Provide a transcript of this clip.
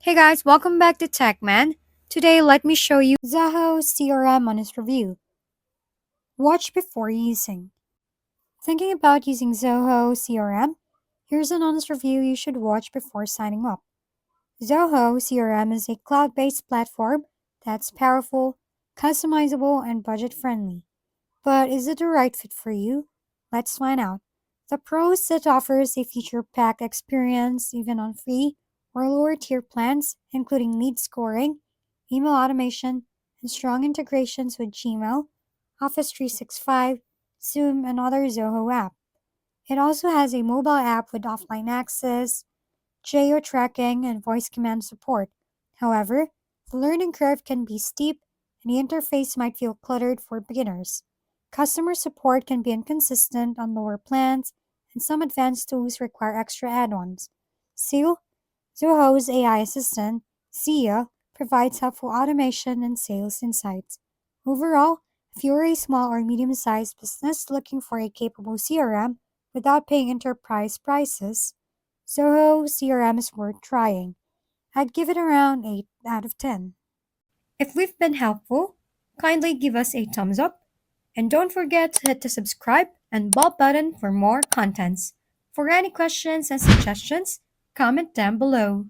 Hey guys, welcome back to TechMan. Today, let me show you Zoho CRM honest review. Watch before using. Thinking about using Zoho CRM? Here's an honest review you should watch before signing up. Zoho CRM is a cloud-based platform that's powerful, customizable, and budget-friendly. But is it the right fit for you? Let's find out. The pros: it offers a feature-packed experience even on free or lower tier plans, including lead scoring, email automation, and strong integrations with Gmail, Office 365, Zoom, and other Zoho apps. It also has a mobile app with offline access, geo tracking, and voice command support. However, the learning curve can be steep and the interface might feel cluttered for beginners. Customer support can be inconsistent on lower plans, and some advanced tools require extra add ons. Still, Zoho's AI assistant, Zia, provides helpful automation and sales insights. Overall, if you're a small or medium sized business looking for a capable CRM without paying enterprise prices, Zoho CRM is worth trying. I'd give it around 8 out of 10. If we've been helpful, kindly give us a thumbs up and don't forget to hit the subscribe and bell button for more contents. For any questions and suggestions, comment down below.